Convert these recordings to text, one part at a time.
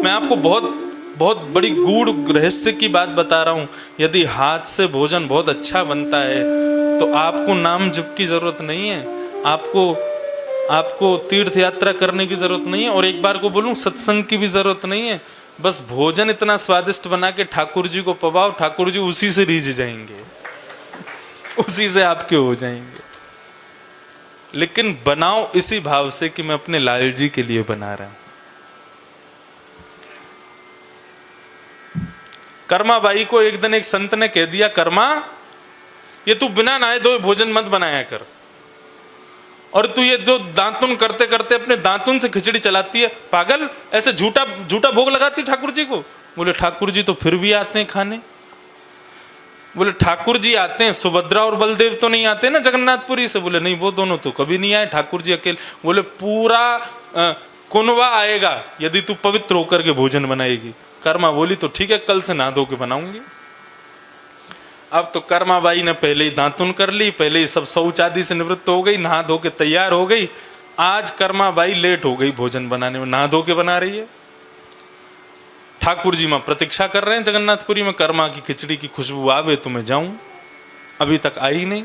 मैं आपको बहुत बहुत बड़ी गूढ़ रहस्य की बात बता रहा हूं। यदि हाथ से भोजन बहुत अच्छा बनता है तो आपको नाम जप की जरूरत नहीं है, आपको तीर्थ यात्रा करने की जरूरत नहीं है, और एक बार को बोलूं सत्संग की भी जरूरत नहीं है। बस भोजन इतना स्वादिष्ट बना के ठाकुर जी को पवाओ, ठाकुर जी उसी से रीझ जाएंगे, उसी से आपके हो जाएंगे। लेकिन बनाओ इसी भाव से कि मैं अपने लाल जी के लिए बना रहा हूं। कर्मा बाई को एक दिन एक संत ने कह दिया, कर्मा ये तू बिना नहाए धोए भोजन मत बनाया कर, और तू ये जो दांतुन करते करते अपने दांतुन से खिचड़ी चलाती है, पागल, ऐसे झूठा झूठा भोग लगाती ठाकुर जी को। बोले ठाकुर जी तो फिर भी आते हैं खाने। बोले ठाकुर जी आते हैं, सुभद्रा और बलदेव तो नहीं आते ना जगन्नाथपुरी से? बोले नहीं, वो दोनों तो कभी नहीं आए, ठाकुर जी अकेले। बोले पूरा कुनवा आएगा यदि तू पवित्र होकर के भोजन बनाएगी। कर्मा बोली तो ठीक है, कल से नहा धो के बनाऊंगी। अब तो कर्मा बाई ने पहले ही दांतुन कर ली, पहले ही सब शौच आदि से निवृत्त हो गई, नहा धो के तैयार हो गई। आज कर्मा बाई लेट हो गई भोजन बनाने में, नहा धो के बना रही है। ठाकुर जी मां प्रतीक्षा कर रहे हैं जगन्नाथपुरी में, कर्मा की खिचड़ी की खुशबू आवे तो मैं जाऊं, अभी तक आई नहीं।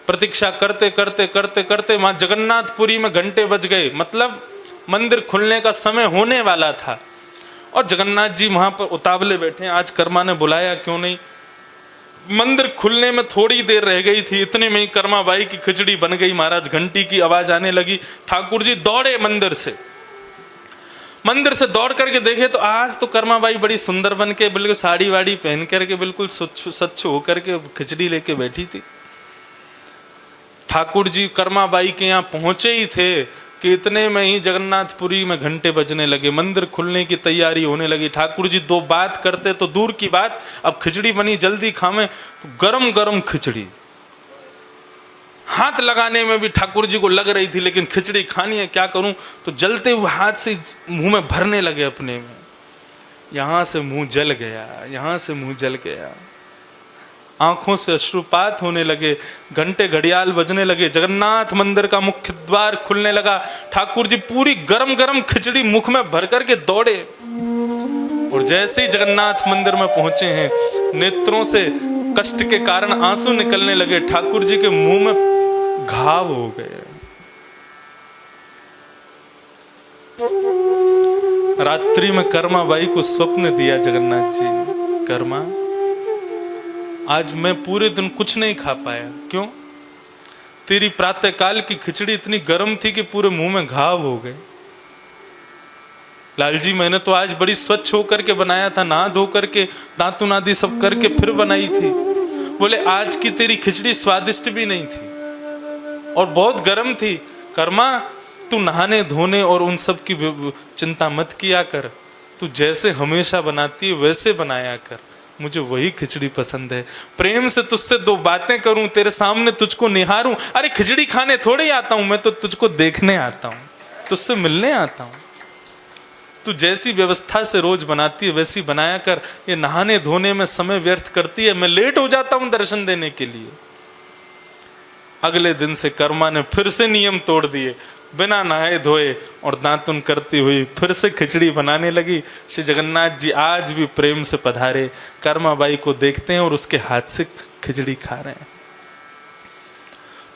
प्रतीक्षा करते करते करते करते मां जगन्नाथपुरी में घंटे बज गए, मतलब मंदिर खुलने का समय होने वाला था, और जगन्नाथ जी वहां पर उतावले बैठे हैं। आज कर्मा ने बुलाया क्यों नहीं? मंदिर खुलने में थोड़ी देर रह गई थी, इतने में ही कर्मा बाई की खिचड़ी बन गई। महाराज घंटी की आवाज आने लगी, ठाकुर जी दौड़े मंदिर से दौड़ करके देखे तो आज तो कर्मा बाई बड़ी सुंदर बन के, बिल्कुल साड़ी वाड़ी पहन करके बिल्कुल स्वच्छ होकर के खिचड़ी लेके बैठी थी। ठाकुर जी कर्मा बाई के यहाँ पहुंचे ही थे कि इतने में ही जगन्नाथपुरी में घंटे बजने लगे, मंदिर खुलने की तैयारी होने लगी। ठाकुर जी दो बात करते तो दूर की बात, अब खिचड़ी बनी जल्दी खावें, तो गरम गरम खिचड़ी हाथ लगाने में भी ठाकुर जी को लग रही थी, लेकिन खिचड़ी खानी है, क्या करूं? तो जलते हुए हाथ से मुंह में भरने लगे अपने में। यहां से मुंह जल गया, यहां से मुंह जल गया, आंखों से अश्रुपात होने लगे, घंटे घड़ियाल बजने लगे, जगन्नाथ मंदिर का मुख्य द्वार खुलने लगा। ठाकुर जी पूरी गरम गरम खिचड़ी मुख में भर करके दौड़े, और जैसे ही जगन्नाथ मंदिर में पहुंचे हैं, नेत्रों से कष्ट के कारण आंसू निकलने लगे। ठाकुर जी के मुंह में घाव हो गए। रात्रि में कर्मा बाई को स्वप्न दिया जगन्नाथ जी ने, कर्मा आज मैं पूरे दिन कुछ नहीं खा पाया। क्यों? तेरी प्रातः काल की खिचड़ी इतनी गर्म थी कि पूरे मुंह में घाव हो गए। लाल जी मैंने तो आज बड़ी स्वच्छ होकर के बनाया था, नहा धो करके दांतुन आदि सब करके फिर बनाई थी। बोले आज की तेरी खिचड़ी स्वादिष्ट भी नहीं थी और बहुत गर्म थी। कर्मा तू नहाने धोने और उन सब की चिंता मत किया कर, तू जैसे हमेशा बनाती है वैसे बनाया कर, मुझे वही खिचड़ी पसंद है। प्रेम से तुझसे दो बातें करूं, तेरे सामने तुझको निहारूं। अरे खिचड़ी खाने थोड़े आता हूं, मैं तो तुझको देखने आता हूं, तुझसे मिलने आता हूं। तू जैसी व्यवस्था से रोज बनाती है वैसी बनाया कर। ये नहाने धोने में समय व्यर्थ करती है, मैं लेट हो जाता हूं दर्शन देने के लिए। अगले दिन से कर्मा ने फिर से नियम तोड़ दिए, बिना नहाए धोए और दांतुन करती हुई फिर से खिचड़ी बनाने लगी। श्री जगन्नाथ जी आज भी प्रेम से पधारे, कर्मा बाई को देखते हैं और उसके हाथ से खिचड़ी खा रहे हैं।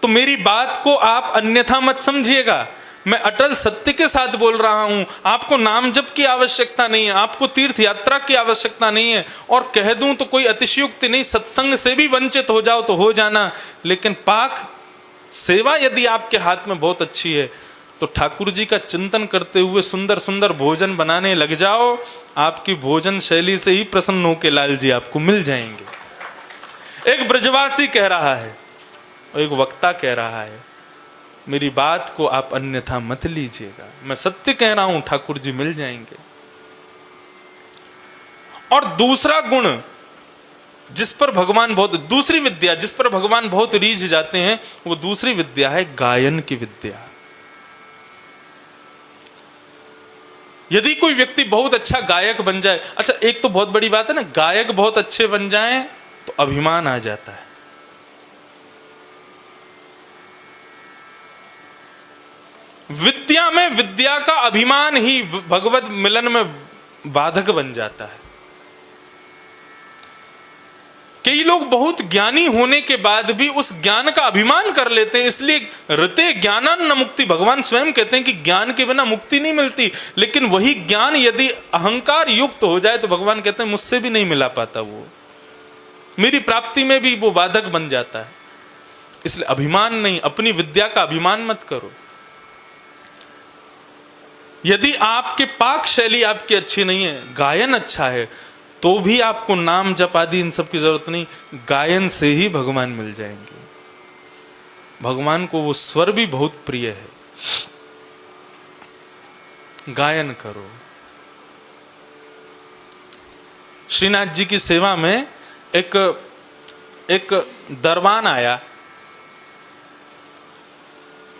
तो मेरी बात को आप अन्यथा मत समझिएगा, मैं अटल सत्य के साथ बोल रहा हूं। आपको नाम जप की आवश्यकता नहीं है, आपको तीर्थ यात्रा की आवश्यकता नहीं है, और कह दूं तो कोई अतिशयोक्ति नहीं, सत्संग से भी वंचित हो जाओ तो हो जाना, लेकिन पाक सेवा यदि आपके हाथ में बहुत अच्छी है तो ठाकुर जी का चिंतन करते हुए सुंदर सुंदर भोजन बनाने लग जाओ। आपकी भोजन शैली से ही प्रसन्न होकर लाल जी आपको मिल जाएंगे। एक ब्रजवासी कह रहा है और एक वक्ता कह रहा है, मेरी बात को आप अन्यथा मत लीजिएगा, मैं सत्य कह रहा हूं, ठाकुर जी मिल जाएंगे। और दूसरा गुण जिस पर भगवान बहुत, दूसरी विद्या जिस पर भगवान बहुत रीझ जाते हैं, वो दूसरी विद्या है गायन की विद्या। यदि कोई व्यक्ति बहुत अच्छा गायक बन जाए, अच्छा एक तो बहुत बड़ी बात है ना, गायक बहुत अच्छे बन जाएं तो अभिमान आ जाता है। विद्या में विद्या का अभिमान ही भगवत मिलन में बाधक बन जाता है। कई लोग बहुत ज्ञानी होने के बाद भी उस ज्ञान का अभिमान कर लेते हैं, इसलिए ऋते ज्ञानान न मुक्ति, भगवान स्वयं कहते हैं कि ज्ञान के बिना मुक्ति नहीं मिलती। लेकिन वही ज्ञान यदि अहंकार युक्त हो जाए तो भगवान कहते हैं मुझसे भी नहीं मिला पाता, वो मेरी प्राप्ति में भी वो बाधक बन जाता है। इसलिए अभिमान नहीं, अपनी विद्या का अभिमान मत करो। यदि आपके पाक शैली आपकी अच्छी नहीं है, गायन अच्छा है, तो भी आपको नाम जप आदि इन सब की जरूरत नहीं, गायन से ही भगवान मिल जाएंगे। भगवान को वो स्वर भी बहुत प्रिय है। गायन करो। श्रीनाथ जी की सेवा में एक दरबान आया,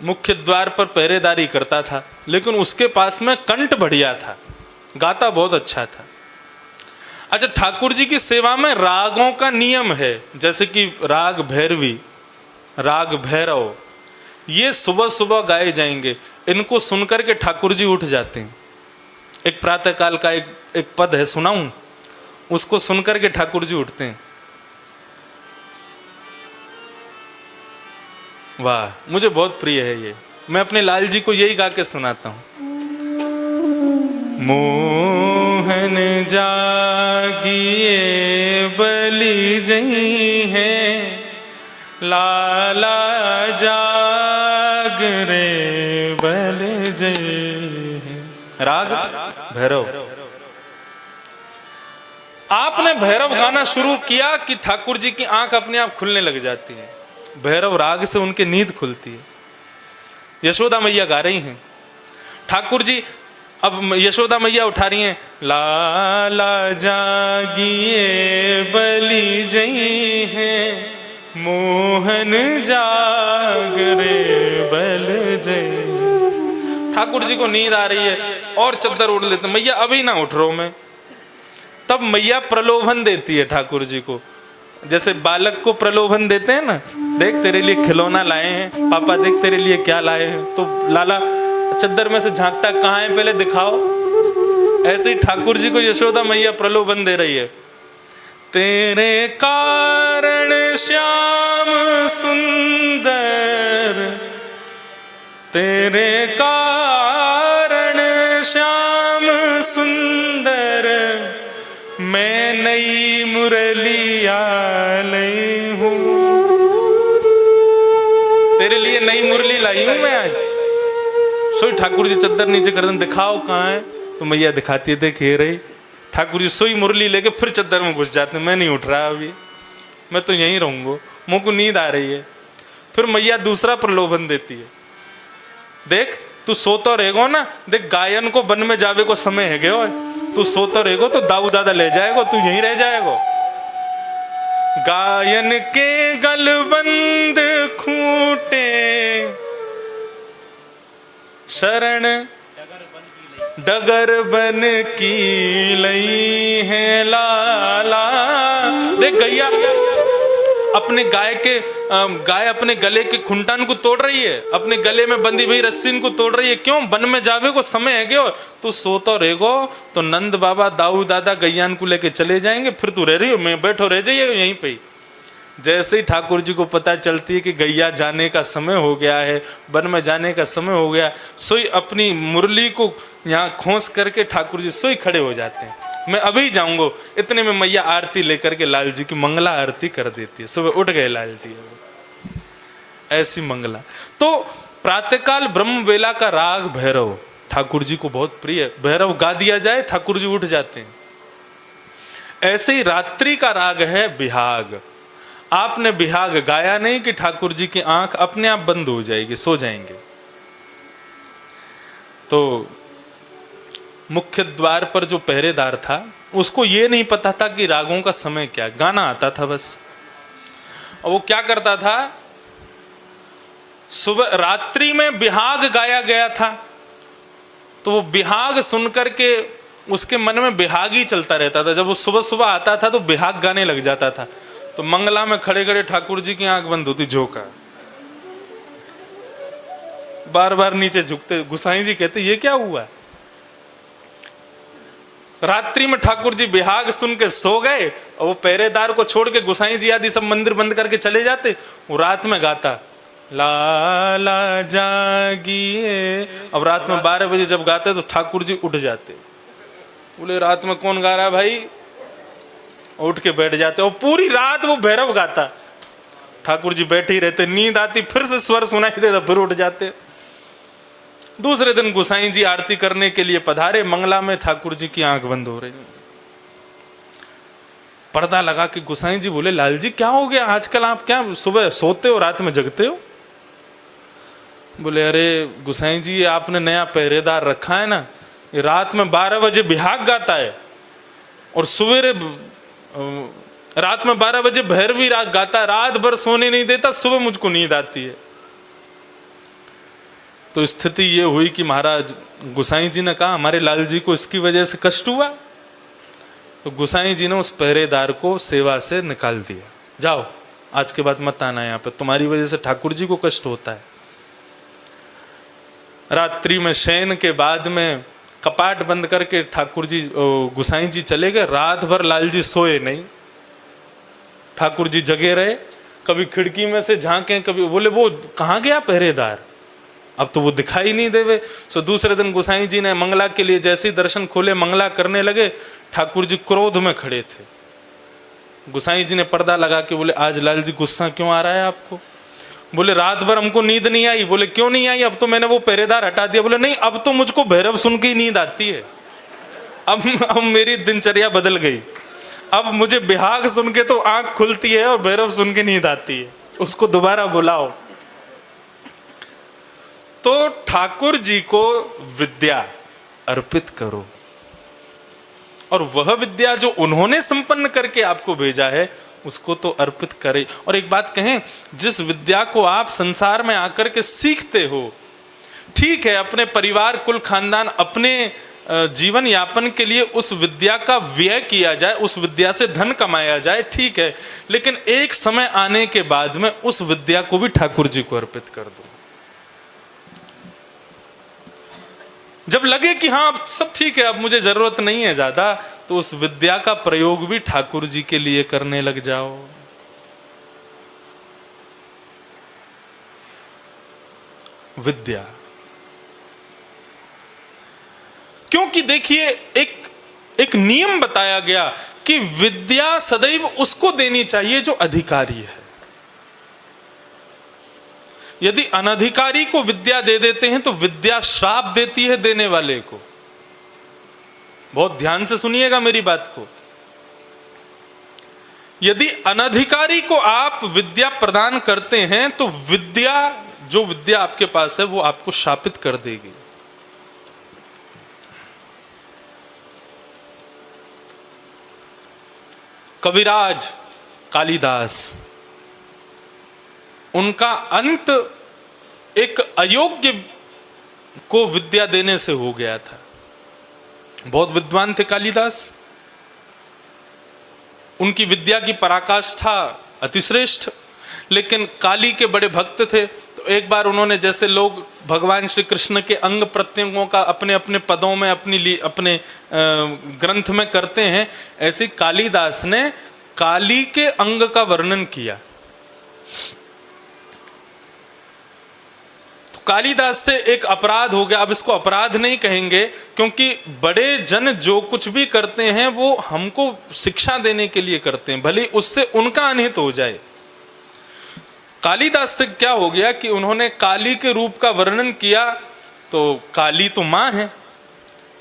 मुख्य द्वार पर पहरेदारी करता था, लेकिन उसके पास में कंठ बढ़िया था, गाता बहुत अच्छा था। अच्छा, ठाकुर जी की सेवा में रागों का नियम है, जैसे कि राग भैरवी, राग भैरव, ये सुबह सुबह गाए जाएंगे। इनको सुनकर के ठाकुर जी उठ जाते हैं। एक प्रातःकाल का एक पद है, सुनाऊं? उसको सुनकर के ठाकुर जी उठते हैं। वाह, मुझे बहुत प्रिय है ये। मैं अपने लाल जी को यही गा के सुनाता हूं। मोहन जागिए बलि जई है, लाला जाग रे बल जई है। राग भैरव। आपने भैरव गाना शुरू किया कि ठाकुर जी की आंख अपने आप खुलने लग जाती है। भैरव राग से उनकी नींद खुलती है। यशोदा मैया गा रही हैं, ठाकुर जी अब यशोदा मैया उठा रही हैं, लाला जागिए बलि जई है, मोहन जाग रे बल जई। ठाकुर जी को नींद आ रही है और चद्दर उड़ लेते, मैया अभी ना उठ रहा हूं मैं। तब मैया प्रलोभन देती है ठाकुर जी को, जैसे बालक को प्रलोभन देते हैं ना, देख तेरे लिए खिलौना लाए हैं पापा, देख तेरे लिए क्या लाए हैं। तो लाला चद्दर में से झांकता, कहाँ है पहले दिखाओ। ऐसे ही ठाकुर जी को यशोदा मैया प्रलोभन दे रही है। तेरे कारण श्याम सुंदर, तेरे कारण श्याम सुंदर, मैं नई मुरलिया लाई हूं। तेरे लिए नई मुरली लाई हूं मैं आज। सोई ठाकुर जी चद्दर नीचे कर दें, दिखाओ कहाँ है। तो मैया दिखाती है, देखिए रही। ठाकुर जी सोई मुरली लेके फिर चद्दर में घुस जाते, मैं नहीं उठ रहा अभी, मैं तो यहीं रहूंगा, मुझे को नींद आ रही है। फिर मैया दूसरा प्रलोभन देती है, देख तू सोता रहेगो ना, देख गायन को वन में जावे को समय है गयो, तू सोता रहेगो तो दाऊ दादा ले जाएगो, तू यहीं रह जाएगो। गायन के गलबंद खूंटे, शरण डगर बन की लई है लाला। देख गैया अपने गाय अपने गले के खुंटान को तोड़ रही है, अपने गले में बंदी भई रस्सी को तोड़ रही है। क्यों? वन में जावे को समय है क्यों? तू सोतो रहेगो तो नंद बाबा दाऊ दादा गैयान को लेके चले जाएंगे, फिर तू रह रही हो, मैं बैठो रह जाइए यहीं पे। जैसे ही ठाकुर जी को पता चलती है कि गैया जाने का समय हो गया है, वन में जाने का समय हो गया, सोई अपनी मुरली को यहाँ खोस करके ठाकुर जी सोई खड़े हो जाते हैं, मैं अभी जाऊंगा। इतने में मैया आरती लेकर के लाल जी की मंगला आरती कर देती है। सुबह उठ गए लाल जी, ऐसी मंगला। तो प्रातःकाल ब्रह्म वेला का राग भैरव ठाकुर जी को बहुत प्रिय है। भैरव गा दिया जाए ठाकुर जी उठ जाते हैं। ऐसे ही रात्रि का राग है बिहाग। आपने बिहाग गाया नहीं कि ठाकुर जी की आंख अपने आप बंद हो जाएगी, सो जाएंगे। तो मुख्य द्वार पर जो पहरेदार था उसको ये नहीं पता था कि रागों का समय क्या, गाना आता था बस। और वो क्या करता था, सुबह रात्रि में बिहाग गाया गया था, तो वो बिहाग सुनकर के उसके मन में बिहाग ही चलता रहता था। जब वो सुबह सुबह आता था तो बिहाग गाने लग जाता था। तो मंगला में खड़े खड़े ठाकुर जी की आंख बंद होती, झोंका। बार बार नीचे झुकते। गुसाई जी कहते ये क्या हुआ? रात्रि में ठाकुर जी बिहाग सुन के सो गए और वो पहरेदार को छोड़ के गुसाई जी आदि सब मंदिर बंद करके चले जाते। वो रात में गाता लाला जागिए। अब रात में 12 बजे जब गाते तो ठाकुर जी उठ जाते। बोले रात में कौन गा रहा है भाई? उठ के बैठ जाते और पूरी रात वो भैरव गाता। ठाकुर जी बैठे ही रहते, नींद आती, फिर से स्वर सुनाई देता, फिर उठ जाते। दूसरे दिन गुसाई जी आरती करने के लिए पधारे। मंगला में ठाकुर जी की आंख बंद हो रही, पर्दा लगा के गुसाई जी बोले लाल जी क्या हो गया आजकल? आप क्या सुबह सोते हो रात में जगते हो? बोले अरे गुसाई जी आपने नया पहरेदार रखा है ना, ये रात में 12 बजे बिहाग गाता है और सवेरे रात में 12 बजे भैरवी राग गाता है, रात भर सोने नहीं देता, सुबह मुझको नींद आती है। तो स्थिति ये हुई कि महाराज गुसाई जी ने कहा हमारे लाल जी को इसकी वजह से कष्ट हुआ। तो गुसाई जी ने उस पहरेदार को सेवा से निकाल दिया, जाओ आज के बाद मत आना यहाँ पे, तुम्हारी वजह से ठाकुर जी को कष्ट होता है। रात्रि में शयन के बाद में कपाट बंद करके ठाकुर जी गुसाई जी चले गए। रात भर लाल जी सोए नहीं, ठाकुर जी जगे रहे। कभी खिड़की में से झांके, कभी बोले वो कहाँ गया पहरेदार, अब तो वो दिखाई नहीं देवे। सो दूसरे दिन गुसाई जी ने मंगला के लिए जैसे ही दर्शन खोले, मंगला करने लगे, ठाकुर जी क्रोध में खड़े थे। गुसाई जी ने पर्दा लगा के बोले आज लाल जी गुस्सा क्यों आ रहा है आपको? बोले रात भर हमको नींद नहीं आई। बोले क्यों नहीं आई? अब तो मैंने वो पहरेदार हटा दिया। बोले नहीं, अब तो मुझको भैरव सुन के ही नींद आती है। अब मेरी दिनचर्या बदल गई, अब मुझे बिहाग सुन के तो आंख खुलती है और भैरव सुन के नींद आती है। उसको दोबारा बुलाओ। तो ठाकुर जी को विद्या अर्पित करो और वह विद्या जो उन्होंने संपन्न करके आपको भेजा है उसको तो अर्पित करें। और एक बात कहें, जिस विद्या को आप संसार में आकर के सीखते हो, ठीक है अपने परिवार कुल खानदान अपने जीवन यापन के लिए उस विद्या का व्यय किया जाए, उस विद्या से धन कमाया जाए, ठीक है, लेकिन एक समय आने के बाद में उस विद्या को भी ठाकुर जी को अर्पित कर दो। जब लगे कि हाँ अब सब ठीक है, अब मुझे जरूरत नहीं है ज्यादा, तो उस विद्या का प्रयोग भी ठाकुर जी के लिए करने लग जाओ। विद्या, क्योंकि देखिए एक नियम बताया गया कि विद्या सदैव उसको देनी चाहिए जो अधिकारी है। यदि अनधिकारी को विद्या दे देते हैं तो विद्या श्राप देती है देने वाले को। बहुत ध्यान से सुनिएगा मेरी बात को। यदि अनधिकारी को आप विद्या प्रदान करते हैं तो विद्या, जो विद्या आपके पास है वो आपको शापित कर देगी। कविराज कालिदास, उनका अंत एक अयोग्य को विद्या देने से हो गया था। बहुत विद्वान थे कालिदास, उनकी विद्या की पराकाष्ठा अतिश्रेष्ठ, लेकिन काली के बड़े भक्त थे। तो एक बार उन्होंने, जैसे लोग भगवान श्री कृष्ण के अंग प्रत्यंगों का अपने अपने पदों में अपने ग्रंथ में करते हैं, ऐसे कालिदास ने काली के अंग का वर्णन किया। कालिदास से एक अपराध हो गया। अब इसको अपराध नहीं कहेंगे, क्योंकि बड़े जन जो कुछ भी करते हैं वो हमको शिक्षा देने के लिए करते हैं, भले उससे उनका अनिहित हो जाए। कालिदास से क्या हो गया कि उन्होंने काली के रूप का वर्णन किया, तो काली तो माँ है,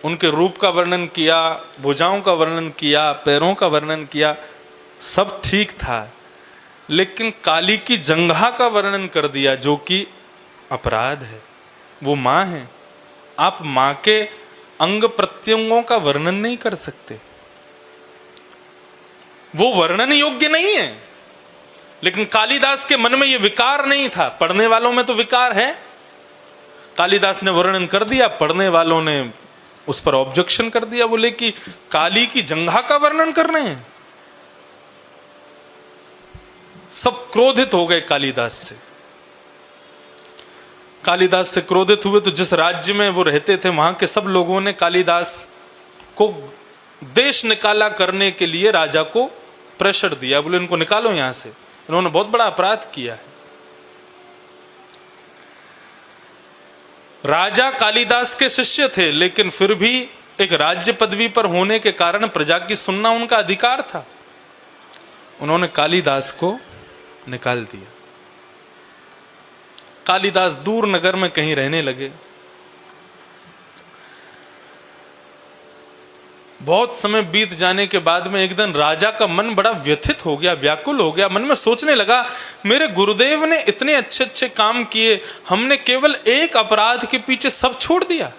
उनके रूप का वर्णन किया, भुजाओं का वर्णन किया, पैरों का वर्णन किया, सब ठीक था, लेकिन काली की जंघा का वर्णन कर दिया जो कि अपराध है। वो मां है, आप मां के अंग प्रत्यंगों का वर्णन नहीं कर सकते, वो वर्णन योग्य नहीं है। लेकिन कालिदास के मन में ये विकार नहीं था, पढ़ने वालों में तो विकार है। कालिदास ने वर्णन कर दिया, पढ़ने वालों ने उस पर ऑब्जेक्शन कर दिया, बोले कि काली की जंघा का वर्णन कर रहे हैं। सब क्रोधित हो गए कालिदास से। कालिदास से क्रोधित हुए तो जिस राज्य में वो रहते थे वहां के सब लोगों ने कालिदास को देश निकाला करने के लिए राजा को प्रेशर दिया, बोले इनको निकालो यहां से, इन्होंने बहुत बड़ा अपराध किया है। राजा कालिदास के शिष्य थे, लेकिन फिर भी एक राज्य पदवी पर होने के कारण प्रजा की सुनना उनका अधिकार था। उन्होंने कालिदास को निकाल दिया। कालिदास दूर नगर में कहीं रहने लगे। बहुत समय बीत जाने के बाद में एक दिन राजा का मन बड़ा व्यथित हो गया, व्याकुल हो गया। मन में सोचने लगा, मेरे गुरुदेव ने इतने अच्छे अच्छे काम किए, हमने केवल एक अपराध के पीछे सब छोड़ दिया।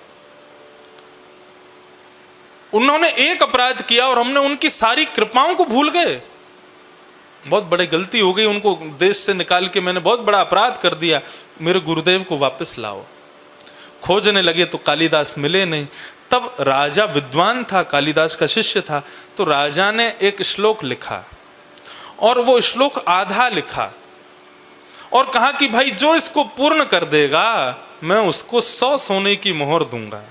उन्होंने एक अपराध किया और हमने उनकी सारी कृपाओं को भूल गए। बहुत बड़ी गलती हो गई, उनको देश से निकाल के मैंने बहुत बड़ा अपराध कर दिया, मेरे गुरुदेव को वापस लाओ। खोजने लगे तो कालिदास मिले नहीं। तब राजा विद्वान था, कालिदास का शिष्य था, तो राजा ने एक श्लोक लिखा और वो श्लोक आधा लिखा और कहा कि भाई जो इसको पूर्ण कर देगा मैं उसको 100 सोने की मोहर दूंगा,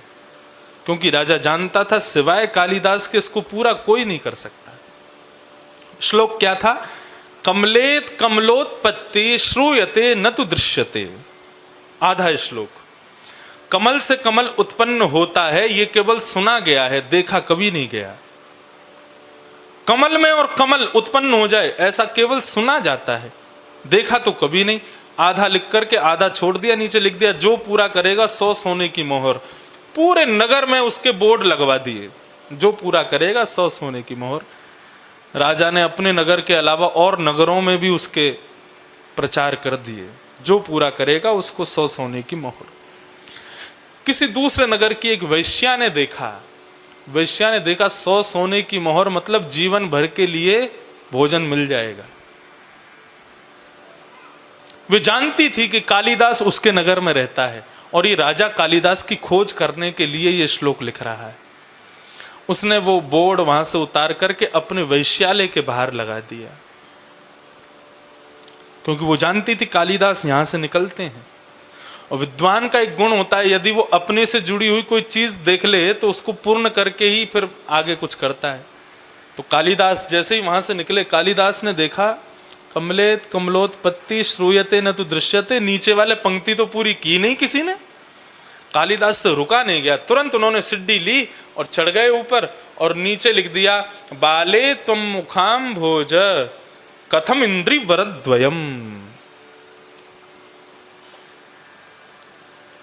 क्योंकि राजा जानता था सिवाय कालिदास के इसको पूरा कोई नहीं कर सकता। श्लोक क्या था? कमलेत कमलोत्पत्ति श्रूयते न तु दृश्यते। आधा श्लोक, कमल से कमल उत्पन्न होता है, ये केवल सुना गया है, देखा कभी नहीं गया। कमल में और कमल उत्पन्न हो जाए ऐसा केवल सुना जाता है, देखा तो कभी नहीं। आधा लिख करके आधा छोड़ दिया, नीचे लिख दिया जो पूरा करेगा 100 सोने की मोहर। पूरे नगर में उसके बोर्ड लगवा दिए, जो पूरा करेगा 100 सोने की मोहर। राजा ने अपने नगर के अलावा और नगरों में भी उसके प्रचार कर दिए, जो पूरा करेगा उसको 100 सोने की मोहर। किसी दूसरे नगर की एक वैश्या ने देखा, 100 सोने की मोहर मतलब जीवन भर के लिए भोजन मिल जाएगा। वे जानती थी कि कालिदास उसके नगर में रहता है और ये राजा कालिदास की खोज करने के लिए ये श्लोक लिख रहा है। उसने वो बोर्ड वहां से उतार करके अपने वैश्यालय के बाहर लगा दिया, क्योंकि वो जानती थी कालिदास यहां से निकलते हैं। और विद्वान का एक गुण होता है, यदि वो अपने से जुड़ी हुई कोई चीज देख ले तो उसको पूर्ण करके ही फिर आगे कुछ करता है। तो कालिदास जैसे ही वहां से निकले, कालिदास ने देखा कमलेत कमलोत्पत्ति श्रूयते न तु दृश्यते। नीचे वाले पंक्ति तो पूरी की नहीं किसी ने। कालिदास से रुका नहीं गया, तुरंत उन्होंने सिड्डी ली और चढ़ गए ऊपर और नीचे लिख दिया बाले त्वम मुखाम भोज कथम इंद्रि वरद्वयम।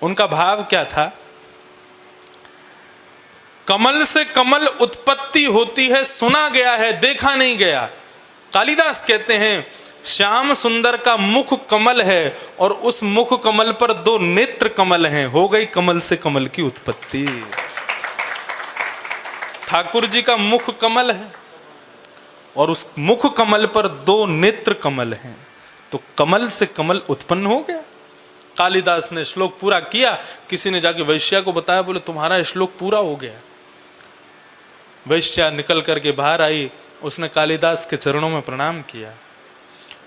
उनका भाव क्या था? कमल से कमल उत्पत्ति होती है, सुना गया है, देखा नहीं गया। कालिदास कहते हैं श्याम सुंदर का मुख कमल है और उस मुख कमल पर 2 नेत्र कमल हैं, हो गई कमल से कमल की उत्पत्ति। ठाकुर जी का मुख कमल है और उस मुख कमल पर 2 नेत्र कमल हैं, तो कमल से कमल उत्पन्न हो गया। कालिदास ने श्लोक पूरा किया। किसी ने जाके वैश्या को बताया, बोले तुम्हारा श्लोक पूरा हो गया। वैश्या निकल करके बाहर आई, उसने कालिदास के चरणों में प्रणाम किया।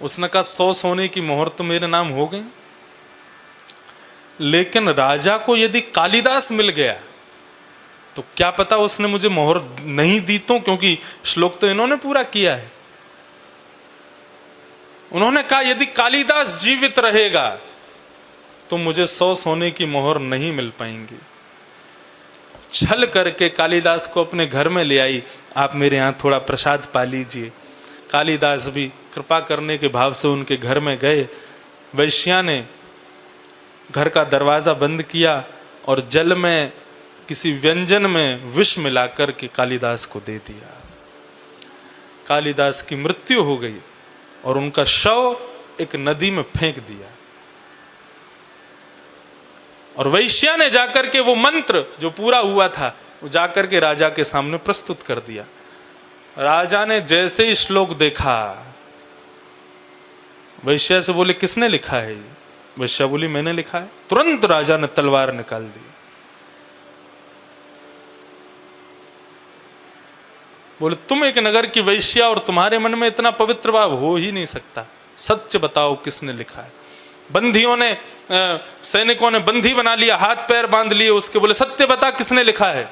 उसने कहा 100 सोने की मोहर तो मेरे नाम हो गई, लेकिन राजा को यदि कालिदास मिल गया तो क्या पता उसने मुझे मोहर नहीं दी तो, क्योंकि श्लोक तो इन्होंने पूरा किया है। उन्होंने कहा यदि कालिदास जीवित रहेगा तो मुझे 100 सोने की मोहर नहीं मिल पाएंगी। छल करके कालिदास को अपने घर में ले आई, आप मेरे यहाँ थोड़ा प्रसाद पा लीजिए। कालिदास भी कृपा करने के भाव से उनके घर में गए। वैश्या ने घर का दरवाजा बंद किया और जल में किसी व्यंजन में विष मिलाकर के कालिदास को दे दिया। कालिदास की मृत्यु हो गई और उनका शव एक नदी में फेंक दिया। और वैश्या ने जाकर के वो मंत्र जो पूरा हुआ था वो जाकर के राजा के सामने प्रस्तुत कर दिया। राजा ने जैसे ही श्लोक देखा, वैश्या से बोले किसने लिखा है ये? वैश्या बोली मैंने लिखा है। तुरंत राजा ने तलवार निकाल दी। बोले तुम एक नगर की वैश्या और तुम्हारे मन में इतना पवित्र भाव हो ही नहीं सकता, सच बताओ किसने लिखा है। बंदियों ने सैनिकों ने बंदी बना लिया, हाथ पैर बांध लिए उसके, बोले सत्य बता किसने लिखा है।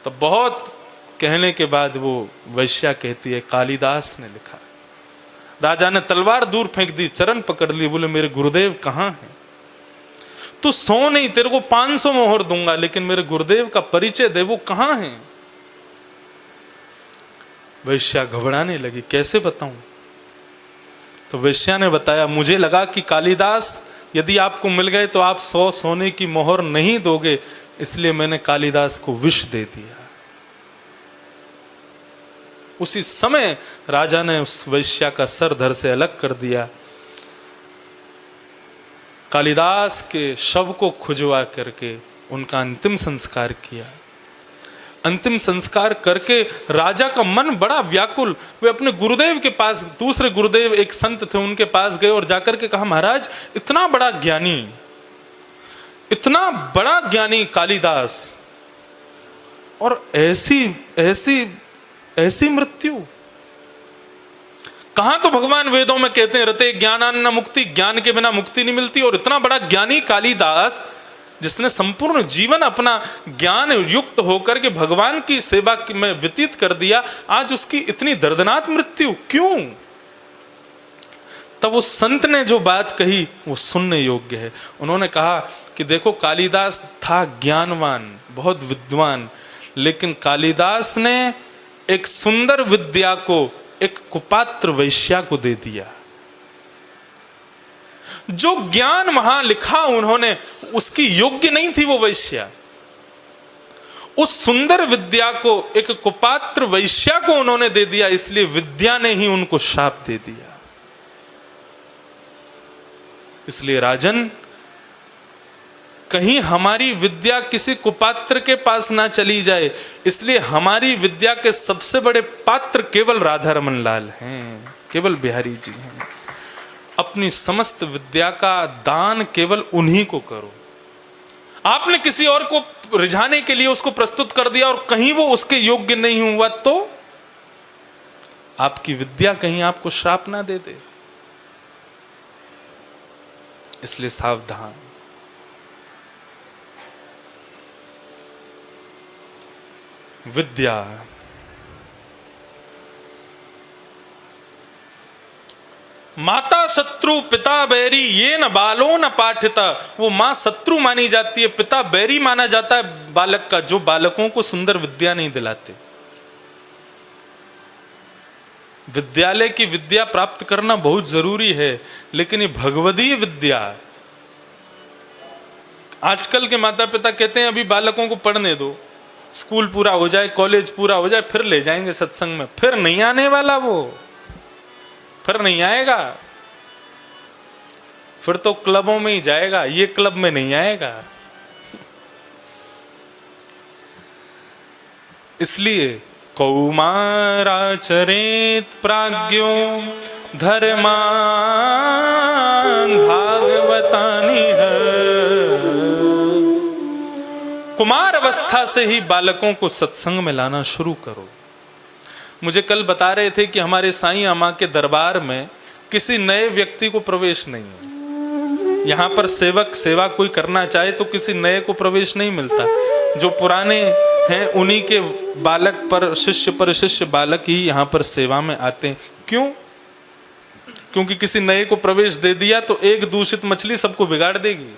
तो बहुत कहने के बाद वो वैश्या कहती है कालिदास ने लिखा। राजा ने तलवार दूर फेंक दी, चरण पकड़ लिए, बोले मेरे गुरुदेव कहाँ हैं? तू सो नहीं, तेरे को 500 मोहर दूंगा, लेकिन मेरे गुरुदेव का परिचय दे, वो कहाँ हैं? वैश्या घबराने लगी, कैसे बताऊं? तो वैश्या ने बताया, मुझे लगा कि कालिदास यदि आपको मिल गए तो आप 100 सोने की मोहर नहीं दोगे, इसलिए मैंने कालिदास को विष दे दिया। उसी समय राजा ने उस वैश्या का सर धड़ से अलग कर दिया, कालिदास के शव को खुजवा करके उनका अंतिम संस्कार किया। अंतिम संस्कार करके राजा का मन बड़ा व्याकुल, वे अपने गुरुदेव के पास, दूसरे गुरुदेव एक संत थे उनके पास गए और जाकर के कहा, महाराज इतना बड़ा ज्ञानी, इतना बड़ा ज्ञानी कालिदास, और ऐसी ऐसी ऐसी मृत्यु। कहां तो भगवान वेदों में कहते हैं रते ज्ञानान्न मुक्ति, ज्ञान के बिना मुक्ति नहीं मिलती, और इतना बड़ा ज्ञानी कालिदास जिसने संपूर्ण जीवन अपना ज्ञान युक्त होकर के भगवान की सेवा में व्यतीत कर दिया, आज उसकी इतनी दर्दनाक मृत्यु क्यों? तब उस संत ने जो बात कही वो सुनने योग्य है। उन्होंने कहा कि देखो कालिदास था ज्ञानवान, बहुत विद्वान, लेकिन कालिदास ने एक सुंदर विद्या को एक कुपात्र वैश्या को दे दिया। जो ज्ञान वहां लिखा उन्होंने, उसकी योग्य नहीं थी वो वैश्या। उस सुंदर विद्या को एक कुपात्र वैश्या को उन्होंने दे दिया, इसलिए विद्या ने ही उनको शाप दे दिया। इसलिए राजन, कहीं हमारी विद्या किसी कुपात्र के पास ना चली जाए, इसलिए हमारी विद्या के सबसे बड़े पात्र केवल राधा रमन लाल हैं, केवल बिहारी जी हैं। अपनी समस्त विद्या का दान केवल उन्हीं को करो। आपने किसी और को रिझाने के लिए उसको प्रस्तुत कर दिया और कहीं वो उसके योग्य नहीं हुआ, तो आपकी विद्या कहीं आपको श्राप ना दे दे। इसलिए सावधान। विद्या माता शत्रु पिता बैरी ये न बालो न पाठिता। वो मां शत्रु मानी जाती है, पिता बैरी माना जाता है बालक का, जो बालकों को सुंदर विद्या नहीं दिलाते। विद्यालय की विद्या प्राप्त करना बहुत जरूरी है, लेकिन ये भगवदीय विद्या, आजकल के माता पिता कहते हैं अभी बालकों को पढ़ने दो, स्कूल पूरा हो जाए, कॉलेज पूरा हो जाए, फिर ले जाएंगे सत्संग में। फिर नहीं आने वाला वो, फिर नहीं आएगा, फिर तो क्लबों में ही जाएगा, ये क्लब में नहीं आएगा। इसलिए कौमाराचरेत प्राज्ञो धर्मान भागवतानि कुमार अवस्था से ही बालकों को सत्संग में लाना शुरू करो। मुझे कल बता रहे थे कि हमारे साईं अम्मा के दरबार में किसी नए व्यक्ति को प्रवेश नहीं है। यहाँ पर सेवक सेवा कोई करना चाहे तो किसी नए को प्रवेश नहीं मिलता। जो पुराने हैं उन्हीं के बालक पर शिष्य बालक ही यहाँ पर सेवा में आते हैं। क्यों? क्योंकि किसी नए को प्रवेश दे दिया तो एक दूषित मछली सबको बिगाड़ देगी।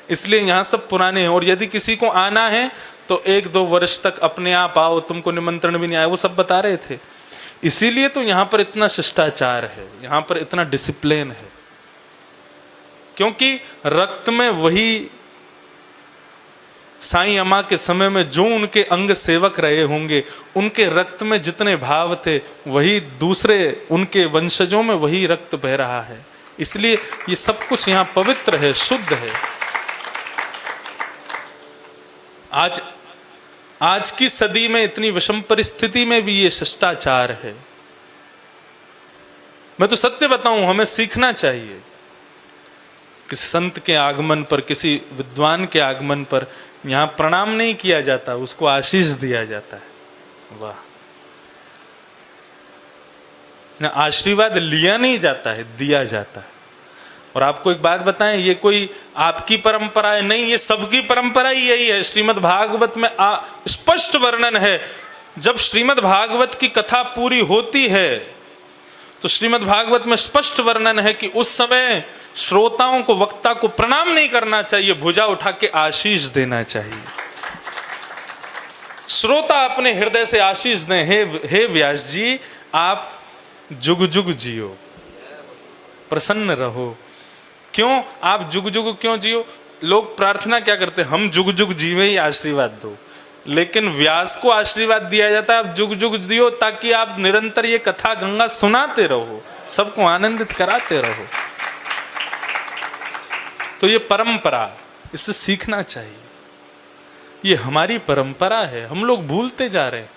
इसलिए यहाँ सब पुराने हैं, और यदि किसी को आना है तो 1-2 वर्ष तक अपने आप आओ, तुमको निमंत्रण भी नहीं आया, वो सब बता रहे थे। इसीलिए तो यहाँ पर इतना शिष्टाचार है, यहाँ पर इतना डिसिप्लिन है, क्योंकि रक्त में वही साईं अम्मा के समय में जो उनके अंग सेवक रहे होंगे, उनके रक्त में जितने भाव थे वही दूसरे उनके वंशजों में वही रक्त बह रहा है। इसलिए ये सब कुछ यहाँ पवित्र है, शुद्ध है। आज की सदी में इतनी विषम परिस्थिति में भी ये शिष्टाचार है। मैं तो सत्य बताऊं, हमें सीखना चाहिए। किसी संत के आगमन पर, किसी विद्वान के आगमन पर यहाँ प्रणाम नहीं किया जाता, उसको आशीष दिया जाता है। वाह! ना आशीर्वाद लिया नहीं जाता है, दिया जाता है। और आपको एक बात बताएं, ये कोई आपकी परंपरा है नहीं, ये सबकी परंपरा ही यही है। श्रीमद् भागवत में स्पष्ट वर्णन है। जब श्रीमद् भागवत की कथा पूरी होती है तो श्रीमद् भागवत में स्पष्ट वर्णन है कि उस समय श्रोताओं को, वक्ता को प्रणाम नहीं करना चाहिए, भुजा उठा के आशीष देना चाहिए। श्रोता अपने हृदय से आशीष दें, हे व्यास जी आप जुग जुग जियो, प्रसन्न रहो। क्यों आप जुग जुग क्यों जियो? लोग प्रार्थना क्या करते हैं, हम जुग जुग जीवे ही आशीर्वाद दो। लेकिन व्यास को आशीर्वाद दिया जाता है आप जुग जुग जियो, ताकि आप निरंतर ये कथा गंगा सुनाते रहो, सबको आनंदित कराते रहो। तो ये परंपरा, इससे सीखना चाहिए। ये हमारी परंपरा है, हम लोग भूलते जा रहे हैं।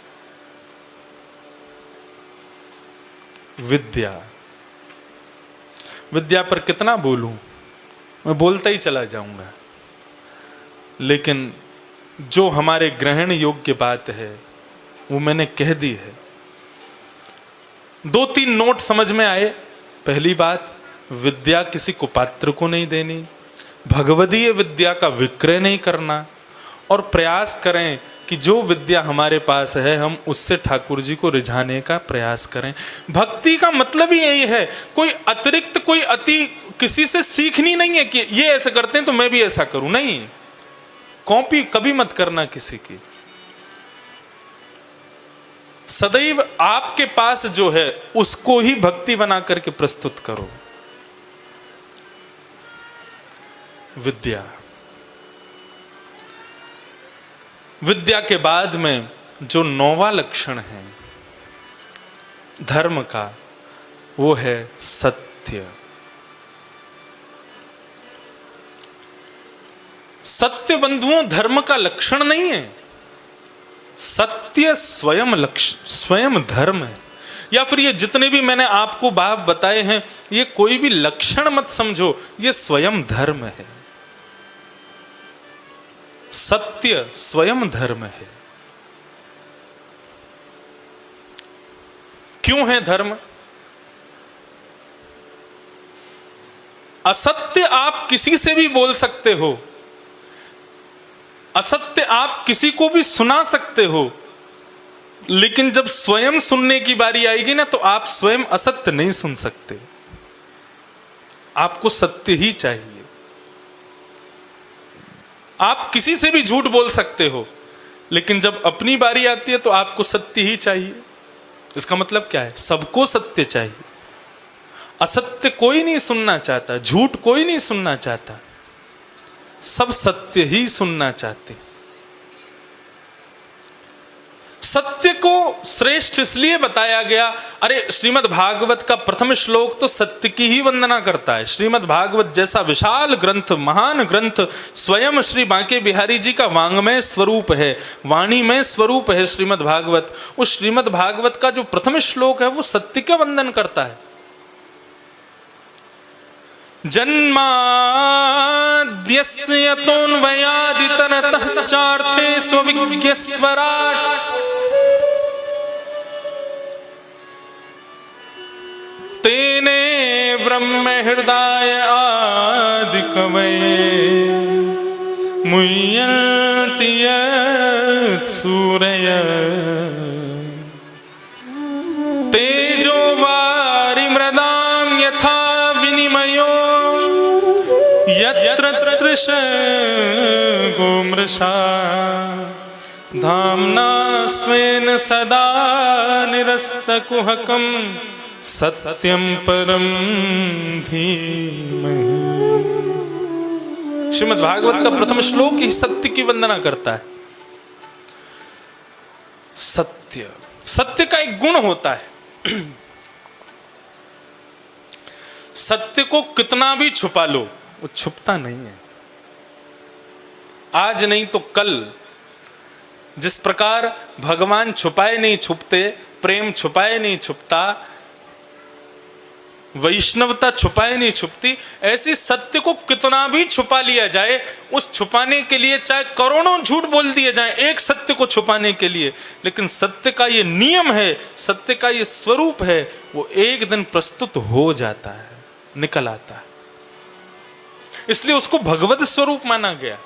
विद्या, विद्या पर कितना बोलूं, मैं बोलता ही चला जाऊंगा। लेकिन जो हमारे ग्रहण योग्य बात है वो मैंने कह दी है। 2-3 नोट समझ में आए। पहली बात, विद्या किसी कुपात्र को नहीं देनी, भगवदीय विद्या का विक्रय नहीं करना, और प्रयास करें कि जो विद्या हमारे पास है हम उससे ठाकुर जी को रिझाने का प्रयास करें। भक्ति का मतलब ही यही है, कोई अतिरिक्त, कोई अति किसी से सीखनी नहीं है कि ये ऐसा करते हैं तो मैं भी ऐसा करूं। नहीं, कॉपी कभी मत करना किसी की। सदैव आपके पास जो है उसको ही भक्ति बना करके प्रस्तुत करो। विद्या, विद्या के बाद में जो 9वां लक्षण है धर्म का, वो है सत्य। सत्य बंधुओं धर्म का लक्षण नहीं है, सत्य स्वयं लक्ष्य, स्वयं धर्म है। या फिर ये जितने भी मैंने आपको बात बताए हैं ये कोई भी लक्षण मत समझो, ये स्वयं धर्म है। सत्य स्वयं धर्म है। क्यों है धर्म? असत्य आप किसी से भी बोल सकते हो, असत्य आप किसी को भी सुना सकते हो, लेकिन जब स्वयं सुनने की बारी आएगी ना तो आप स्वयं असत्य नहीं सुन सकते। आपको सत्य ही चाहिए। आप किसी से भी झूठ बोल सकते हो, लेकिन जब अपनी बारी आती है तो आपको सत्य ही चाहिए। इसका मतलब क्या है? सबको सत्य चाहिए। असत्य कोई नहीं सुनना चाहता, झूठ कोई नहीं सुनना चाहता, सब सत्य ही सुनना चाहते। सत्य को श्रेष्ठ इसलिए बताया गया, अरे श्रीमद् भागवत का प्रथम श्लोक तो सत्य की ही वंदना करता है। श्रीमद् भागवत जैसा विशाल ग्रंथ, महान ग्रंथ, स्वयं श्री बांके बिहारी जी का वांग्मय स्वरूप है, वाणीमय स्वरूप है श्रीमद् भागवत। उस श्रीमद् भागवत का जो प्रथम श्लोक है वो सत्य का वंदन करता है। जन्माद्यस्य यतोऽन्वयादितरतश्चार्थे स्वविज्ञस्वराट् तेने ब्रह्म हृदय आदि कवये मुह्यन्ति यत्सूरयः तेजो वारि मृदां यथा विनिमयो यत्र तृषगो मृषा धाम्ना स्वेन सदा निरस्तकुहकं सत्यं परं धीमहि। श्रीमद् भागवत का प्रथम श्लोक ही सत्य की वंदना करता है। सत्य, सत्य का एक गुण होता है, सत्य को कितना भी छुपा लो वो छुपता नहीं है। आज नहीं तो कल, जिस प्रकार भगवान छुपाए नहीं छुपते, प्रेम छुपाए नहीं छुपता, वैष्णवता छुपाए नहीं छुपती। ऐसी सत्य को कितना भी छुपा लिया जाए, उस छुपाने के लिए चाहे करोड़ों झूठ बोल दिए जाए एक सत्य को छुपाने के लिए, लेकिन सत्य का ये नियम है, सत्य का ये स्वरूप है, वो एक दिन प्रस्तुत हो जाता है, निकल आता है। इसलिए उसको भगवत स्वरूप माना गया।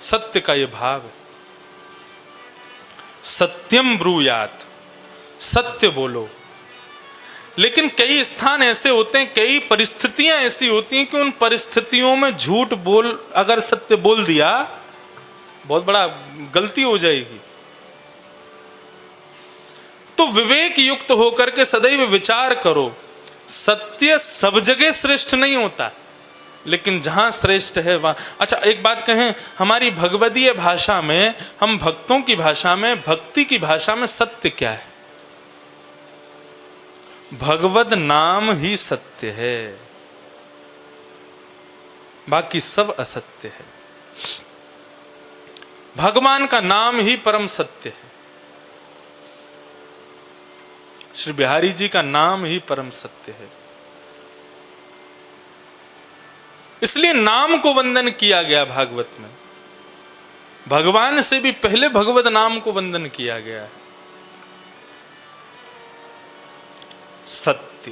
सत्य का ये भाव है। सत्यम ब्रूयात, सत्य बोलो। लेकिन कई स्थान ऐसे होते हैं, कई परिस्थितियां ऐसी होती हैं कि उन परिस्थितियों में झूठ बोल, अगर सत्य बोल दिया बहुत बड़ा गलती हो जाएगी। तो विवेक युक्त होकर के सदैव विचार करो, सत्य सब जगह श्रेष्ठ नहीं होता, लेकिन जहां श्रेष्ठ है वहां। अच्छा एक बात कहें, हमारी भगवदीय भाषा में, हम भक्तों की भाषा में, भक्ति की भाषा में सत्य क्या है? भगवद नाम ही सत्य है, बाकी सब असत्य है। भगवान का नाम ही परम सत्य है। श्री बिहारी जी का नाम ही परम सत्य है। इसलिए नाम को वंदन किया गया भागवत में। भगवान से भी पहले भगवत नाम को वंदन किया गया है। सत्य